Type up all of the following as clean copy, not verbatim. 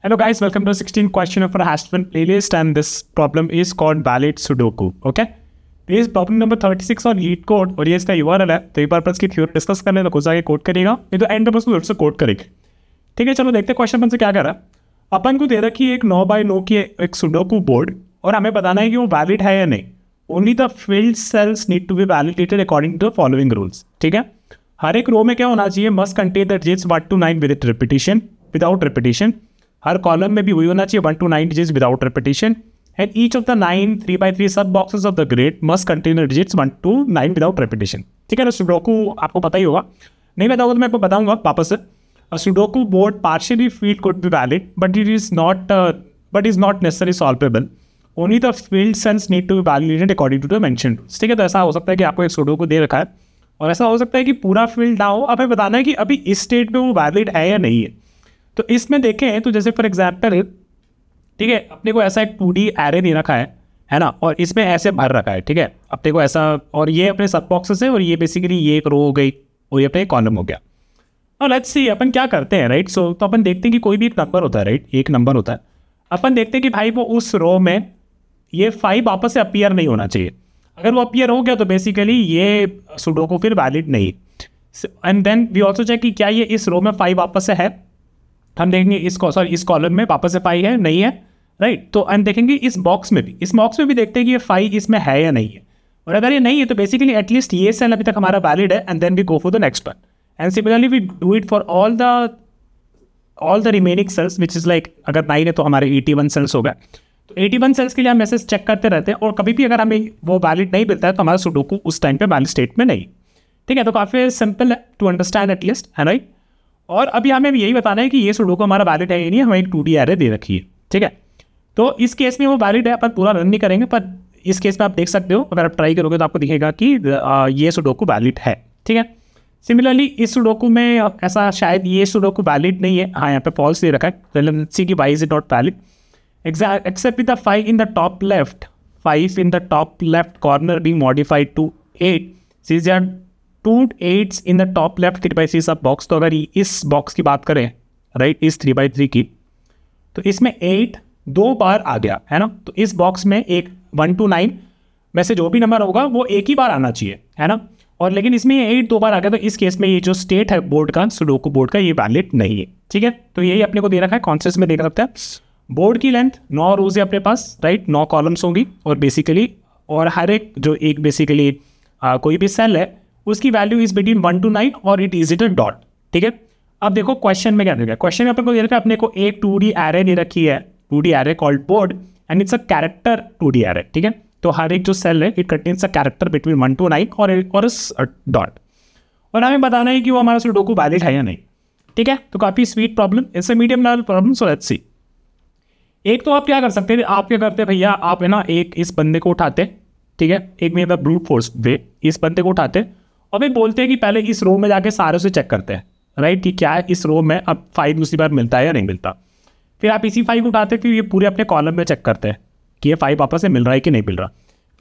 Hello guys, welcome to 16th question of our Hashman playlist, and this problem is called valid Sudoku. Okay, ये इस problem number 36 और leet code और ये इसका URL है, तो एक बार पर इसकी थ्योरी डिस्कस कर ले तो कुछ आगे कोड करेगा, नहीं तो एंड में उसको फिर से कोड करेंगे. ठीक है, चलो देखते हैं क्वेश्चन अपन से क्या कर रहा है. अपन को दे रखी है एक 9x9 की एक सुडोकू बोर्ड और हमें बताना है कि वो वैलिड है या नहीं. Only the field cells need to be validated according to the following rules. ठीक है, हर एक रो में क्या होना चाहिए, must contain the digits 1 to 9 without repetition. हर कॉलम में भी वही होना चाहिए 1 to 9 digits without repetition. And each of the 9 3x3 sub boxes of the grid must contain the digits 1 to 9 without repetition. ठीक है ना, सुडोकू आपको पता ही होगा, नहीं पता होगा तो मैं आपको बताऊंगा वापस से. Sudoku board partially filled could be valid but is not necessary solvable. Only the field cells need to be validated according to the mentioned rules. ठीक है, तो ऐसा हो सकता है कि आपको एक सुडोकू दे रखा है और ऐसा हो सकता है कि पूरा फील्ड ना हो. हमें बताना है कि अभी इस स्टेट में वो वैलिड है या नहीं है. तो इसमें देखें तो जैसे फॉर एग्जाम्पल, ठीक है, अपने को ऐसा एक 2D एरे दे रखा है ना, और इसमें ऐसे भर रखा है. ठीक है, अपने को ऐसा, और ये अपने सब बॉक्सेस है और ये बेसिकली ये एक रो हो गई और ये अपने कॉलम हो गया. और लेट्स सी अपन क्या करते हैं, राइट. सो तो अपन देखते हैं कि कोई भी एक नंबर होता है, राइट, एक नंबर होता है. अपन देखते हैं कि भाई वो उस रो में ये 5 वापस से अपीयर नहीं होना चाहिए. अगर वो अपीयर हो गया तो बेसिकली ये सुडोकू फिर वैलिड नहीं. And then we also check कि क्या ये इस रो में 5 वापस से है. हम देखेंगे इस कॉलम में वापस से 5 है नहीं है, राइट. तो हम देखेंगे इस बॉक्स में भी देखते हैं कि ये 5 इसमें है या नहीं है. और अगर ये नहीं है तो बेसिकली एटलीस्ट ये सेल अभी तक हमारा वैलिड है. And then we go for the next one. And similarly we do it for all the remaining cells which is like, अगर 9 है तो हमारे 81 सेल्स हो गए. तो 81 सेल्स के लिए हम मैसेज चेक करते रहते हैं और कभी भी अगर हमें वो वैलिड नहीं मिलता है तो हमारा सुडोकू उस टाइम पे वैलिड स्टेट में नहीं. ठीक है, तो काफ़ी सिंपल है टू अंडरस्टैंड एटलीस्ट, है राइट. और अभी हमें यही बताना है कि ये सुडोकू हमारा वैलिड है या नहीं. हमें एक 2D एरे दे रखी है. ठीक है, तो इस केस में वो वैलिड है. अपन पूरा रन नहीं करेंगे, पर इस केस में आप देख सकते हो, अगर आप ट्राई करोगे तो आपको दिखेगा कि ये सुडोकू वैलिड है. ठीक है, सिमिलरली इस सुडोकू में ऐसा शायद ये सुडोकू वैलिड नहीं है. हाँ, यहाँ पे फॉल्स दे रखा है. लेट्स सी कि why is it not valid except with the 5 in the top left corner being modified to 8. since there are 2 8s in the top left 3x3 सब बॉक्स. तो अगर इस बॉक्स की बात करें, राइट, इस 3x3 की, तो इसमें 8 2 बार आ गया है ना. तो इस बॉक्स में एक 1 to 9 में से जो भी नंबर होगा वो एक ही बार आना चाहिए, है ना. और लेकिन इसमें ये 8 2 बार आ गया, तो इस केस में ये जो स्टेट है बोर्ड का, सुडोकू बोर्ड का, ये वैलिड नहीं है. ठीक है, तो यही अपने को दे रखा है. कॉन्सेप्ट में देख सकते हैं बोर्ड की लेंथ 9 रोज है अपने पास, राइट, 9 कॉलम्स होंगी और बेसिकली, और हर एक जो एक बेसिकली कोई भी सेल है उसकी वैल्यू इज बिटवीन 1 to 9 और it is it a dot. ठीक है, अब देखो क्वेश्चन में क्या दे रखा है. क्वेश्चन में अपने को दे रखा है, अपने को एक 2D एरे दे रखी है, 2D array called board, and it's a character 2D array. ठीक है, तो हर एक जो सेल है it contains a character between 1 to 9 और डॉट. और हमें बताना है कि वो हमारा सुडोकू वैलिड है या नहीं. ठीक है, तो काफ़ी sweet problem, it's a medium level problem. So let's see. एक तो आप क्या कर सकते थे, आप क्या करते भैया, आप है ना एक इस बंदे को उठाते, ठीक है, एक में ब्रूट फोर्स वे इस बंदे को उठाते और फिर बोलते हैं कि पहले इस रो में जाके सारे से चेक करते हैं, राइट, कि क्या है इस रो में अब 5 दूसरी बार मिलता है या नहीं मिलता. फिर आप इसी 5 को उठाते, फिर ये पूरे अपने कॉलम में चेक करते हैं कि ये 5 वापस से मिल रहा है कि नहीं मिल रहा.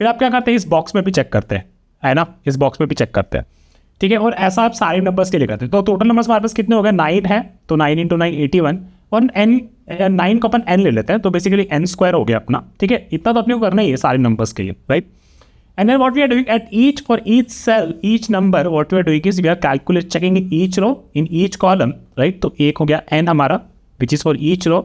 फिर आप क्या करते हैं, इस बॉक्स में भी चेक करते हैं, है ना, इस बॉक्स में भी चेक करते हैं. ठीक है, और ऐसा आप सारे नंबर्स के लिए करते हैं. तो टोटल नंबर्स हमारे पास कितने हो गए, 9 है, तो 9 × 9 81, और 9 को अपन n ले लेते हैं, तो बेसिकली n² हो गया अपना. ठीक है, इतना तो अपने को करना ही है सारे नंबर्स के लिए, right. And then what we are doing at each for each cell each number, what we are doing is we are calculate checking in each row in each column, right. तो एक हो गया n हमारा which is for each row,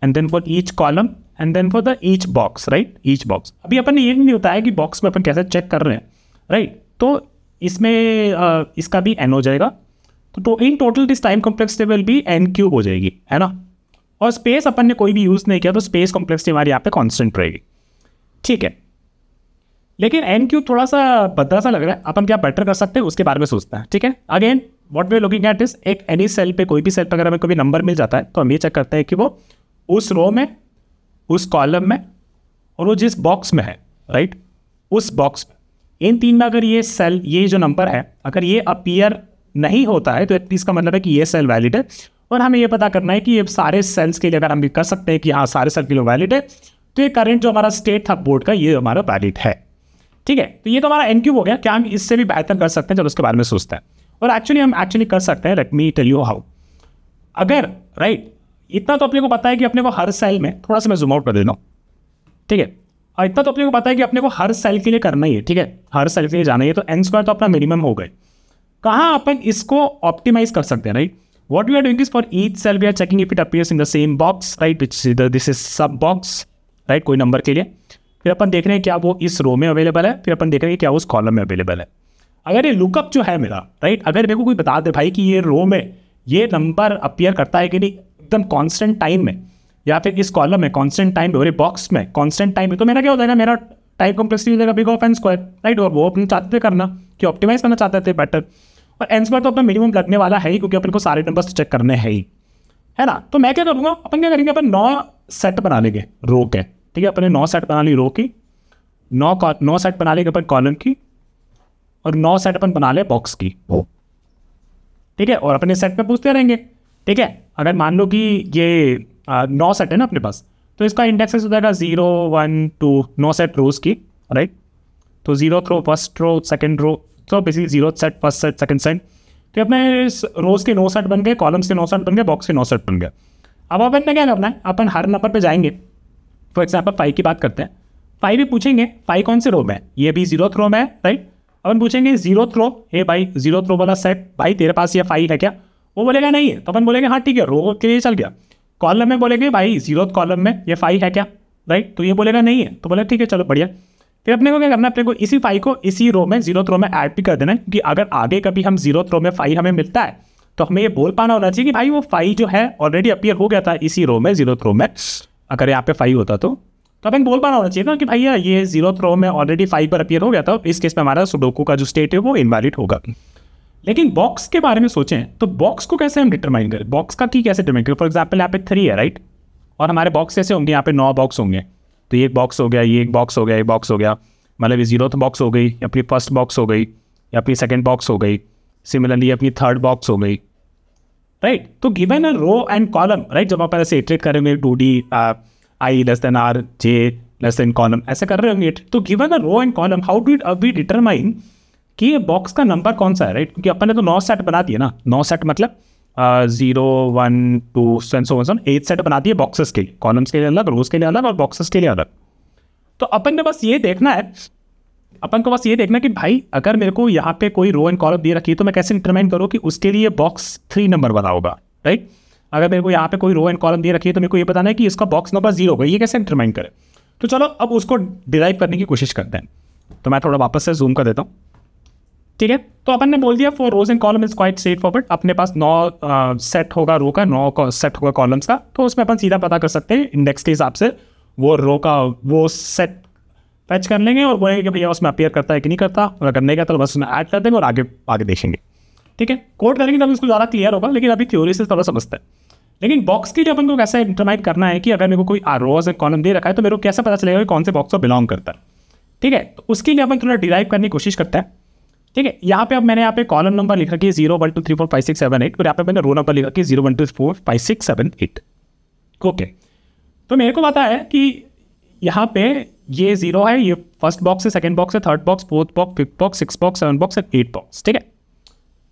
and then for each column, and then for the each box, right, each box. अभी अपन ये नहीं होता है कि बॉक्स में अपन कैसे चेक कर रहे हैं, राइट. तो इसमें इसका भी n हो जाएगा. तो in total this time complexity will be n³ हो जाएगी, है ना. और स्पेस अपन ने कोई भी यूज़ नहीं किया, तो स्पेस कॉम्प्लेक्सिटी हमारी यहाँ पे कांस्टेंट रहेगी. ठीक है, लेकिन n³ थोड़ा सा भद्दा सा लग रहा है. अपन क्या बेटर कर सकते हैं उसके बारे में सोचते हैं. ठीक है, again what we are looking at is एक एनी सेल पे, कोई भी सेल पे अगर हमें कोई नंबर मिल जाता है तो हम ये चेक करते हैं कि वो उस रो में, उस कॉलम में, और वो जिस बॉक्स में है, राइट, उस बॉक्स में, इन 3 में अगर ये सेल, ये जो नंबर है, अगर ये अपीयर नहीं होता है तो इसका मतलब है कि ये सेल वैलिड है. और हमें ये पता करना है कि ये सारे सेल्स के लिए अगर हम भी कर सकते हैं कि हाँ सारे सेल के लिए वैलिड है, तो ये करंट जो हमारा स्टेट था बोर्ड का, ये हमारा वैलिड है. ठीक है, तो ये तो हमारा n³ हो गया. क्या हम इससे भी बेहतर कर सकते हैं, चलो उसके बारे में सोचते हैं. और एक्चुअली हम कर सकते हैं. Let me tell you how. अगर, राइट, इतना तो अपने को पता है कि अपने को हर सेल में, थोड़ा सा मैं जूम आउट कर देता हूँ, ठीक है, और इतना तो अपने को पता है कि अपने को हर सेल के लिए करना ही है, ठीक है, हर सेल के लिए जाना ही है, तो n स्क्वायर तो अपना मिनिमम हो गए। कहाँ अपन इसको ऑप्टिमाइज कर सकते हैं, right? What we are doing is for each cell we are checking if it appears in the same box, right, which this is sub box, right, कोई नंबर के लिए। फिर अपन देख रहे हैं क्या वो इस रो में अवेलेबल है, फिर अपन देख रहे हैं क्या उस कॉलम में अवेलेबल है। अगर ये लुकअप जो है मेरा, राइट, अगर मेरे को कोई बता दे भाई कि ये रो में ये नंबर अपीयर करता है कि नहीं एकदम कॉन्स्टेंट टाइम में, या फिर इस कॉलम में कॉन्स्टेंट टाइम में और बॉक्स में कॉन्स्टेंट टाइम में, तो मेरा क्या हो जाएगा, मेरा टाइम कॉम्प्लेक्सिटी हो जाएगा big of n square, right. और वो अपने चाहते थे करना कि ऑप्टिमाइज करना चाहते थे बेटर, और n स्क्वायर तो अपना मिनिमम लगने वाला है ही, क्योंकि अपन को सारे नंबर्स चेक करने हैं ही, है ना। तो मैं क्या करूँगा, अपन क्या करेंगे, अपन 9 सेट बना लेंगे रो के, ठीक है, अपने 9 सेट बना ली रो की, 9 सेट बना लेंगे अपन कॉलम की, और 9 सेट अपन बना ले बॉक्स की, ठीक है, और अपने सेट में पूछते रहेंगे, ठीक है। अगर मान लो कि ये 9 सेट है ना अपने पास, तो इसका इंडेक्स हो जाएगा 0 1 2, 9 सेट रोज की, राइट। तो 0th रो, फर्स्ट रो, सेकंड रो, तो basically 0th set, first set, second set, तो अपने रोज के 9 सेट बन गए, कॉलम्स के 9 सेट बन गए, बॉक्स के 9 सेट बन गए। अब अपन ने क्या करना है, अपन हर नंबर पे जाएंगे। फॉर एग्जाम्पल 5 की बात करते हैं, 5 भी पूछेंगे 5 कौन से रो में है, ये भी 0th रो में है, राइट। अपन पूछेंगे 0th रो, हे भाई 0th रो वाला सेट, भाई तेरे पास ये 5 है क्या? वो बोलेगा नहीं है, तो अपन बोलेंगे हाँ ठीक है, रो के लिए चल गया। कॉलम में बोलेंगे भाई 0th कॉलम में ये 5 है क्या, राइट, तो ये बोलेगा नहीं है, तो बोले ठीक है चलो बढ़िया। फिर अपने को क्या करना है, अपने को इसी 5 को इसी रो में 0th रो में ऐड भी कर देना है, क्योंकि अगर आगे कभी हम 0th रो में 5 हमें मिलता है तो हमें ये बोल पाना होना चाहिए कि भाई वो 5 जो है ऑलरेडी अपीयर हो गया था इसी रो में, 0th रो में। अगर यहाँ पे 5 होता तो अपन बोल पाना होना चाहिए ना कि भैया ये 0th रो में ऑलरेडी 5 पर अपीयर हो गया था, इस केस में हमारा सुडोकू का जो स्टेट है वो इनवैलिड होगा। लेकिन बॉक्स के बारे में सोचें तो बॉक्स को कैसे हम डिटरमाइन करें, बॉक्स का की कैसे डिटरमाइन करें। फॉर एग्जाम्पल यहाँ पे 3 है, राइट, और हमारे बॉक्स कैसे होंगे, यहाँ पे 9 बॉक्स होंगे, तो ये एक बॉक्स हो गया, ये एक बॉक्स हो गया, एक बॉक्स हो गया, मतलब ये 0th बॉक्स हो गई, अपनी फर्स्ट बॉक्स हो गई, या अपनी सेकंड बॉक्स हो गई, सिमिलरली अपनी थर्ड बॉक्स हो गई, राइट। तो given a row and column, right, जब आप ऐसे इटरेट करेंगे 2D I less than R J less than column ऐसे कर रहे होंगे, तो given a row and column how do we determine कि ये बॉक्स का नंबर कौन सा है, राइट, क्योंकि अपन ने तो 9 सेट बना दिए ना, 9 सेट मतलब 0 1 2 so on 8 सेट बना दिए बॉक्सेस के, कॉलम्स के लिए अलग, रोज के लिए अलग और बॉक्सेस के लिए अलग। तो अपन ने बस ये देखना है, अपन को बस ये देखना कि भाई अगर मेरे को यहाँ पे कोई रो एंड कॉलम दे रखी है तो मैं कैसे डिटरमाइन करूँ कि उसके लिए बॉक्स 3 नंबर बना होगा, राइट। अगर मेरे को यहाँ पे कोई रो एंड कॉलम दे रखी है तो मेरे को ये बताना है कि इसका बॉक्स नंबर 0 होगा, ये कैसे डिटरमाइन करें। तो चलो अब उसको डिराइव करने की कोशिश करते हैं। तो मैं थोड़ा वापस से जूम कर देता हूँ, ठीक है। तो अपन ने बोल दिया for rows and column is quite straightforward, अपने पास 9 सेट होगा रो का, 9 सेट होगा कॉलम्स का, तो उसमें अपन सीधा पता कर सकते हैं इंडेक्स के हिसाब से वो रो का वो सेट फैच कर लेंगे और बोलेंगे कि भैया उसमें अपीयर करता है कि नहीं करता, और अगर नहीं करता तो बस उसमें ऐड कर देंगे और आगे देखेंगे, ठीक है। कोड करेंगे तब उसको ज़्यादा क्लियर होगा, लेकिन अभी थ्योरी से थोड़ा समझते हैं। लेकिन बॉक्स के लिए अपन को कैसे डिटरमाइन करना है कि अगर मेरे को कोई रोज एंड कॉलम दे रखा है तो मेरे को कैसे पता चलेगा कि कौन से बॉक्स को बिलोंग करता है, ठीक है। तो उसके लिए अपन थोड़ा डिराइव करने की कोशिश करते हैं, ठीक है। यहाँ पे अब मैंने यहाँ पे कॉलम नंबर लिखा कि 0 1 2 3 4 5 6 7 8, और यहाँ पे मैंने रो नंबर लिखा कि 0 1 2 4 5 6 7 8, ओके। तो मेरे को पता है कि यहाँ पे ये 0 है, ये फर्स्ट बॉक्स है, सेकंड बॉक्स है, third box, fourth box, fifth box, six box, 7 box, 8 box, ठीक है।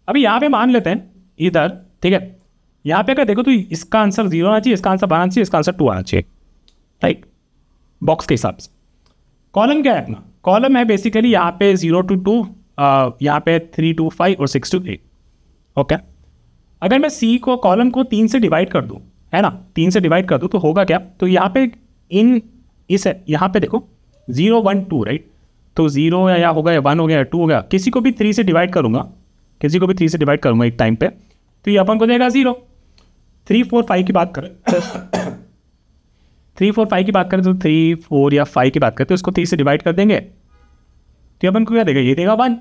अभी यहाँ पे मान लेते हैं इधर, ठीक है, यहाँ पे अगर देखो तो इसका आंसर 0 आना चाहिए, इसका आंसर 1 आना चाहिए, इसका आंसर 2 आना चाहिए, राइट, बॉक्स के हिसाब से। कॉलम क्या है अपना, कॉलम है बेसिकली यहाँ पे 0 to 2, यहाँ पे 3 to 5 और 6 to 8, ओके। अगर मैं सी को कॉलम को 3 से डिवाइड कर दूँ, है ना, 3 से डिवाइड कर दूँ तो होगा क्या, तो यहाँ पे यहाँ पे देखो 0 1 2, राइट, तो 0 या हो गया, 1 हो गया, 2 हो गया, किसी को भी 3 से डिवाइड करूँगा, किसी को भी 3 से डिवाइड करूँगा एक टाइम पे, तो ये अपन को देगा 0। 3 4 5 की बात करें 3 4 5 की बात करें तो 3 4 या 5 की बात करते हैं, उसको 3 से डिवाइड कर देंगे तो अपन को क्या देगा, ये देगा 1,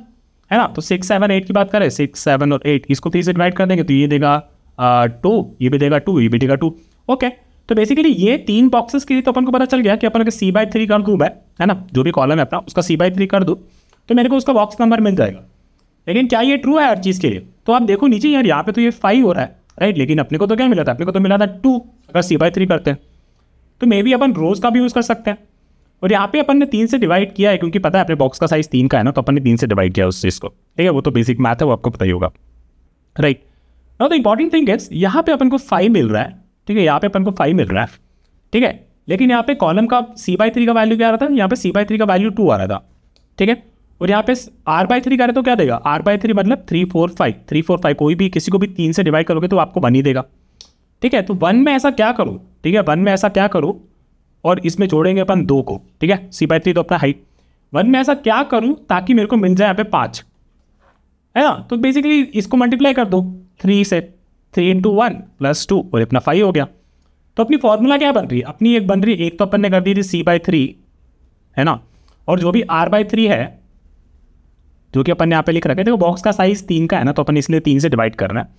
है ना। तो 6 7 8 की बात करें, 6 7 और 8 इसको 3 से डिवाइड कर देंगे तो ये देगा 2, ये भी देगा 2, ये भी देगा 2, ओके। तो बेसिकली ये 3 बॉक्सेस के लिए तो अपन को पता चल गया कि अपन अगर C/3 कर दूँ मैं, है ना, जो भी कॉलम है अपना उसका C/3 कर दूँ तो मेरे को उसका बॉक्स नंबर मिल जाएगा। लेकिन क्या ये ट्रू है हर चीज़ के लिए, तो आप देखो नीचे यार, यहाँ पे तो ये 5 हो रहा है, राइट, लेकिन अपने को तो क्या मिला था, अपने को तो मिला था 2। अगर C/3 करते हैं तो मे भी अपन रोज का भी यूज़ कर सकते हैं, और यहाँ पे अपन ने 3 से डिवाइड किया है क्योंकि पता है अपने बॉक्स का साइज 3 का है ना, तो अपन ने 3 से डिवाइड किया उस चीज़ को, ठीक है। वो तो बेसिक मैथ है, वो आपको पता ही होगा, right. Now the important thing is यहाँ पे अपन को 5 मिल रहा है, ठीक है, यहाँ पे अपन को 5 मिल रहा है, ठीक है, लेकिन यहाँ पे कॉलम का C/3 का वैल्यू क्या आ रहा था, यहाँ पे C/3 का वैल्यू 2 आ रहा था, ठीक है, और यहाँ पे R/3 का है तो क्या देगा, R/3 मतलब 3 4 5, 3 4 5, कोई भी किसी को भी 3 से डिवाइड करोगे तो आपको 1 ही देगा, ठीक है। तो 1 में ऐसा क्या करूँ, ठीक है, 1 में ऐसा क्या करूँ, और इसमें जोड़ेंगे अपन 2 को, ठीक है, C/3 तो अपना हाइट, 1 में ऐसा क्या करूँ ताकि मेरे को मिल जाए यहाँ पे 5, है ना। तो बेसिकली इसको मल्टीप्लाई कर दो 3 से, 3 × 1 + 2 और अपना 5 हो गया। तो अपनी फॉर्मूला क्या बन रही है, अपनी एक बन रही है, एक तो अपन ने कर दी थी C/3, है ना, और जो भी R/3 है जो कि अपन यहाँ पे लिख रखे थे, वो बॉक्स का साइज 3 का है ना, तो अपन इसलिए 3 से डिवाइड कर रहे हैं,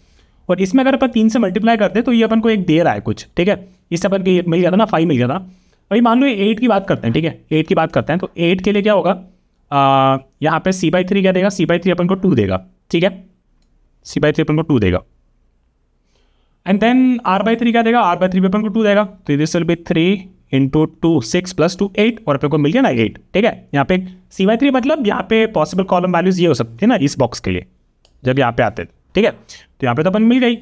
और इसमें अगर अपन 3 से मल्टीप्लाई करते तो ये अपन को एक दे रहा है कुछ, ठीक है, इससे अपन को मिल गया था ना, 5 मिल गया था। वही मान लो 8 की बात करते हैं, ठीक है, 8 की बात करते हैं, तो 8 के लिए क्या होगा, यहाँ पे C/3 क्या देगा, C/3 अपन को 2 देगा, ठीक है, C/3 अपन को 2 देगा, एंड देन R/3 क्या देगा, R/3 भी अपन को 2 देगा, तो दिस विल बी 3 × 2 6 + 2 8, और अपन को मिल गया ना 8, ठीक है। यहाँ पे C/3 मतलब यहाँ पे पॉसिबल कॉलम वैल्यूज ये हो सकती है ना इस बॉक्स के लिए जब यहाँ पे आते थे, ठीक है, तो यहाँ पे तो अपन मिल गई,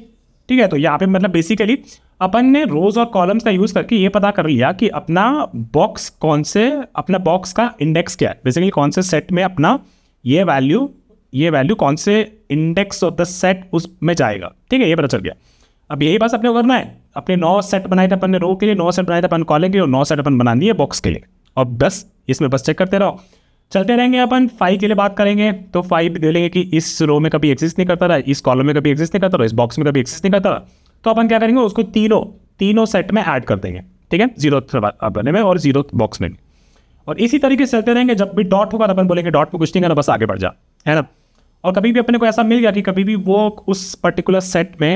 ठीक है। तो यहाँ पे मतलब बेसिकली अपन ने रोज और कॉलम्स का यूज़ करके ये पता कर लिया कि अपना बॉक्स कौन से, अपना बॉक्स का इंडेक्स क्या है, बेसिकली कौन से सेट में अपना ये वैल्यू कौन से इंडेक्स ऑफ द सेट उसमें जाएगा, ठीक है, ये पता चल गया। अब यही बस अपने को करना है, अपने 9 सेट बनाए थे अपन ने रो के लिए, 9 सेट बनाए थे अपन कॉलम के लिए, और 9 सेट अपन बना दिए बॉक्स के लिए, और बस इसमें बस चेक करते रहो, चलते रहेंगे। अपन 5 के लिए बात करेंगे तो 5 दे लेंगे कि इस रो में कभी एग्जिस्ट नहीं करता रहा, इस कॉलम में कभी एग्जिस्ट नहीं करता रहा, इस बॉक्स में कभी एग्जिस्ट नहीं करता रहा, तो अपन क्या करेंगे, उसको तीनों सेट में ऐड कर देंगे, ठीक है, 0th बने में और 0th बॉक्स में, और इसी तरीके से चलते रहेंगे। जब भी डॉट होगा तो अपन बोलेंगे डॉट में कुछ नहीं करना, बस आगे बढ़ जा, है ना। और कभी भी अपने को ऐसा मिल गया कि कभी भी वो उस पर्टिकुलर सेट में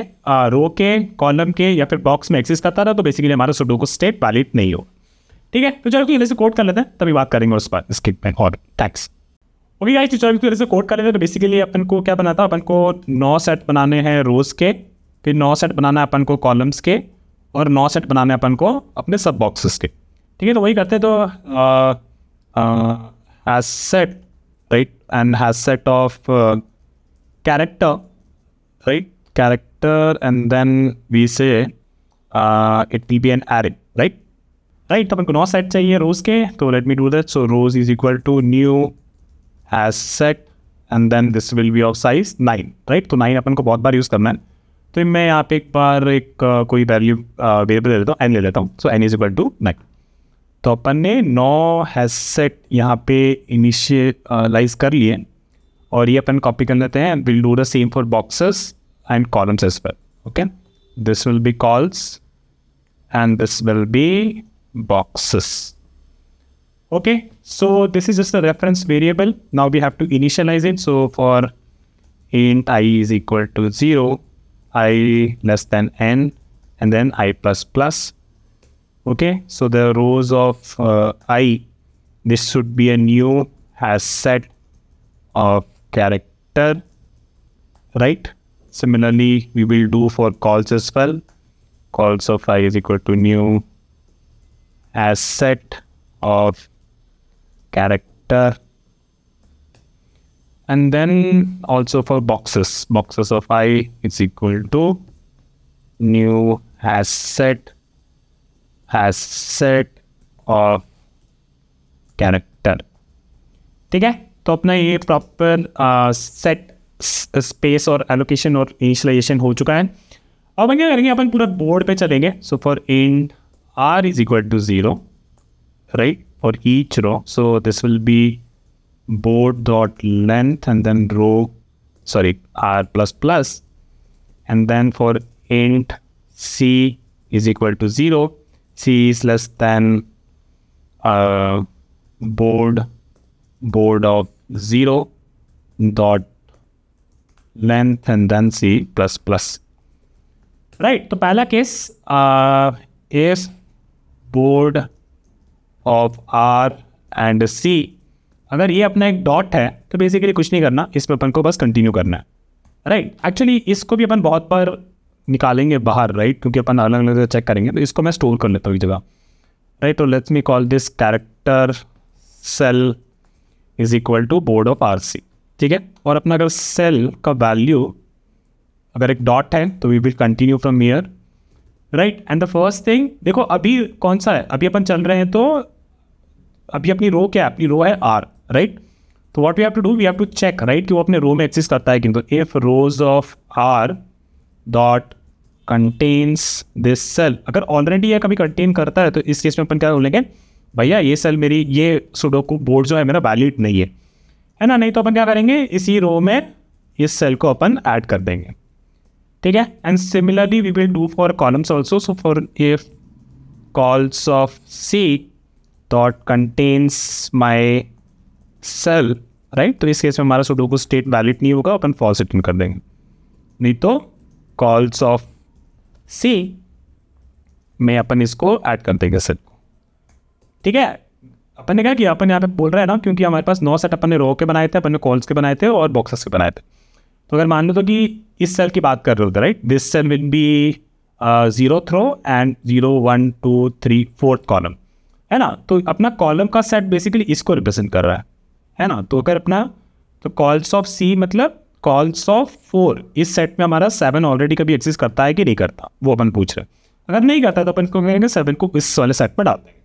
रो के, कॉलम के या फिर बॉक्स में एग्जिस्ट करता रहा, तो बेसिकली हमारा सुडोकू स्टेट वैलिड नहीं हो, ठीक है। तो चलो से कोड कर लेते हैं, तभी बात करेंगे उस पर स्किप और टैक्स। ओके गाइस, तो चलो से कोड कर लेते हैं। तो बेसिकली अपन को क्या बनाता है, अपन को 9 सेट बनाने हैं रोज के, फिर 9 सेट बनाना है अपन को कॉलम्स के, और 9 सेट बनाने हैं अपन को अपने सब बॉक्सेस के, ठीक है। तो वही करते हैं। तो hash set, right, and hash set of character, right, character, and then we say it will be an array, right, तो अपन को 9 सेट चाहिए रोज के, तो let me do that. So rows is equal to new hash set, and then this will be of size 9, right. तो 9 अपन को बहुत बार use करना है, तो मैं यहाँ पे एक बार कोई वैल्यू वेरिएबल ले लेता हूँ, n ले लेता हूँ। सो n इज इक्वल टू 9। तो अपन ने 9 हैज सेट यहाँ पे इनिशियलाइज कर लिए, और ये अपन कॉपी कर लेते हैं। Will do the same for boxes and columns as well, okay. This will be calls and this will be boxes, okay. So this is just a reference variable. Now we have to initialize it. So for int I is equal to 0, I less than n, and then I plus plus, okay. So the rows of I, this should be a new has set of character, right. Similarly we will do for calls as well. Calls of I is equal to new as set of character, and then also for boxes of I is equal to new as set of character, ठीक है। तो अपना ये proper set space और allocation और initialisation हो चुका है। अब क्या करेंगे, अपन पूरा बोर्ड पे चलेंगे। So for int r is equal to 0, right, for each row. So this will be board dot length and then r plus plus, and then for int c is equal to 0, c is less than board of 0 dot length and then c plus plus, right. तो पहला case if board of R and C, अगर ये अपना एक dot है तो basically कुछ नहीं करना, इसमें अपन को बस कंटिन्यू करना है, राइट। एक्चुअली इसको भी अपन बहुत बार निकालेंगे बाहर, राइट, क्योंकि अपन अलग अलग चेक करेंगे, तो इसको मैं स्टोर कर लेता हूँ एक जगह, राइट। तो let's me call this character cell is equal to board of R C, ठीक है। और अपना अगर सेल का वैल्यू अगर एक डॉट है तो we will continue from here, right. And the first thing देखो अभी कौन सा है, अभी अपन चल रहे हैं, तो अभी अपनी रो क्या है, अपनी रो है आर, राइट। तो what we have to do, we have to check, right, कि वो अपने रो में एक्सिस्ट करता है किंतु if rows of R dot contains this cell, अगर ऑलरेडी ये कभी कंटेन करता है तो इस केस में अपन क्या बोलेंगे, भैया ये सेल मेरी, ये सुडोकू बोर्ड जो है मेरा वैलिड नहीं है ना। नहीं तो अपन क्या करेंगे, इसी रो में इस सेल को अपन ऐड कर देंगे, ठीक है। And similarly we will do for columns also. So for if cols of C dot contains my cell, right, तो इस केस में हमारा सुडोकू स्टेट वैलिड नहीं होगा, अपन फॉल्स रिटर्न कर देंगे। नहीं तो कॉल्स ऑफ सी में अपन इसको ऐड कर देंगे सेल को, ठीक है। अपन ने क्या किया, अपन यहाँ पे बोल रहे हैं ना, क्योंकि हमारे पास 9 सेट अपन ने रो के बनाए थे, अपन ने कॉल्स के बनाए थे और बॉक्सेस के बनाए थे। तो अगर मान लो तो कि इस सेल की बात कर रहे होते, right, this cell will be 0 through and 0 1 2 3 4th column, है ना। तो अपना कॉलम का सेट बेसिकली इसको रिप्रेजेंट कर रहा है ना। तो अगर अपना तो कॉल्स ऑफ सी मतलब कॉल्स ऑफ 4, इस सेट में हमारा 7 ऑलरेडी कभी एग्जिस्ट करता है कि नहीं करता, वो अपन पूछ रहे हैं। अगर नहीं करता तो अपन को कहेंगे 7 को इस वाले सेट पर डाल देंगे।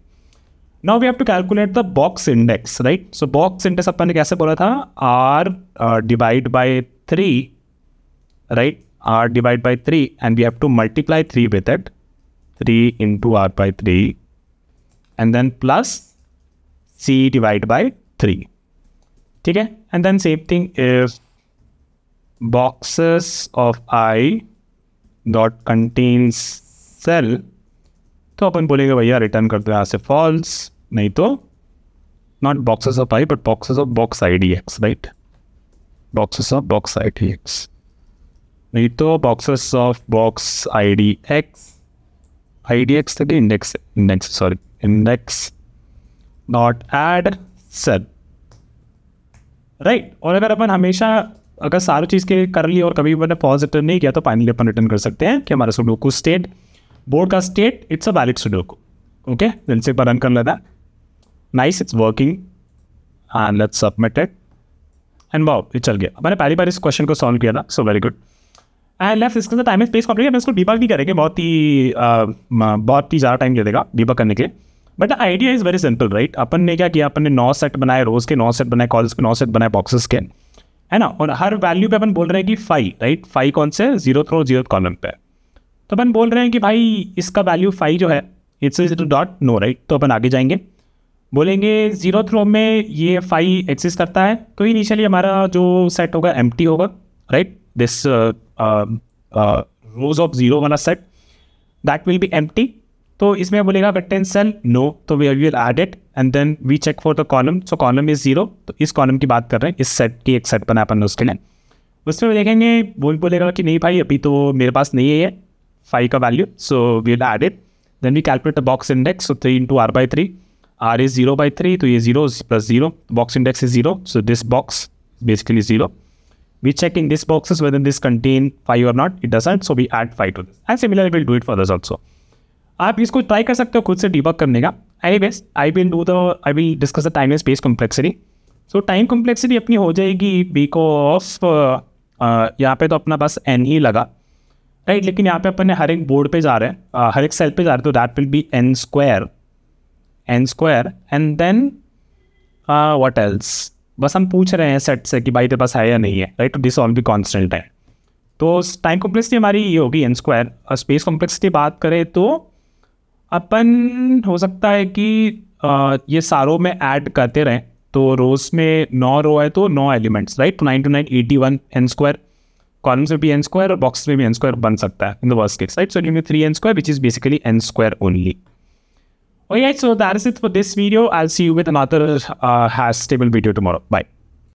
Now we have to calculate the box index, right. So box index अपन ने कैसे बोला था, R divide by 3, right, R divide by 3 and we have to multiply 3 with it, 3 into r by 3 and then plus c divide by 3, ठीक है। And then same thing if boxes of I dot contains cell, तो अपन बोलेंगे भैया return कर दो यहाँ से false, नहीं तो not boxes of I but boxes of box IDX, right, boxes of box IDX, नहीं तो boxes of box IDX तक index not add cell, right. और अगर अपन हमेशा अगर सारी चीज़ के कर ली और कभी मैंने फॉल्स रिटर्न नहीं किया तो फाइनली अपन रिटर्न कर सकते हैं कि हमारा सुडोकू स्टेट, बोर्ड का state, it's a valid sudoku, okay. दिल से रन कर लेता, nice, it's working and let's submit it and wow ये चल गया। मैंने पहली बार इस क्वेश्चन को सॉल्व किया था, so very good. And left इसका टाइम स्पेस कंप्लीट, अपन इसको डिबग नहीं करेंगे, बहुत ही ज़्यादा टाइम दे देगा डिबग करने के लिए, but the idea is very simple, right. अपन ने क्या किया, अपन ने 9 सेट बनाए रोज के, 9 सेट बनाए कॉल्स के, 9 सेट बनाए बॉक्सेस के, है ना। और हर वैल्यू पे अपन बोल रहे हैं कि 5, राइट, 5 कौन से 0 थ्रो 0th कॉलम पे, तो अपन बोल रहे हैं कि भाई इसका वैल्यू 5 जो है इट्स डॉट नो, राइट। तो अपन आगे जाएंगे, बोलेंगे 0 थ्रो में ये 5 एक्सिस्ट करता है, तो इनिशियली हमारा जो सेट होगा एम्प्टी होगा, राइट, दिस रोज ऑफ 0 वाला set that will be empty. तो इसमें बोलेगा कंटेन सेल, नो, तो we will add it and then we check for the column, so column is 0, तो इस कॉलम की बात कर रहे हैं, इस सेट की एक सेट बनाया अपन ने उसके लिए, उसमें देखेंगे बोलेगा कि नहीं भाई अभी तो मेरे पास नहीं है ये 5 का value, so we will add it, then we calculate the box index, so 3 into r by 3, r is 0 by 3, तो ये 0 plus 0, box index is 0, so this box basically 0. We check in this boxes whether this contain 5 or not, it doesn't, so we add 5 to this, and similarly we'll do it for this also. आप इसको try कर सकते हो खुद से debug करने का। Anyways I will discuss the time and space complexity. So time complexity अपनी हो जाएगी बिकॉज यहाँ पे तो अपना बस n ही लगा, राइट, लेकिन यहाँ पे अपन ने हर एक बोर्ड पे जा रहे हैं, हर एक सेल पे जा रहे हैं, तो that will be n square and then what else, बस हम पूछ रहे हैं सेट से कि भाई तेरे पास है या नहीं है, राइट, तो दिस ऑल बी कॉन्स्टेंट है। तो टाइम कॉम्प्लेक्सिटी हमारी ये होगी n स्क्वायर। और स्पेस कॉम्प्लेक्सिटी बात करें तो अपन हो सकता है कि ये सारों में ऐड करते रहें, तो रोज में 9 रो है तो 9 एलिमेंट्स, राइट, तो 9 to 9 81 n स्क्वायर, कॉलम्स में भी n स्क्वायर और बॉक्स में भी n स्क्वायर बन सकता है in the worst case, right. So give me 3n square which is basically n square only. Okay, so that is it for this video. I'll see you with another hash table video tomorrow. Bye.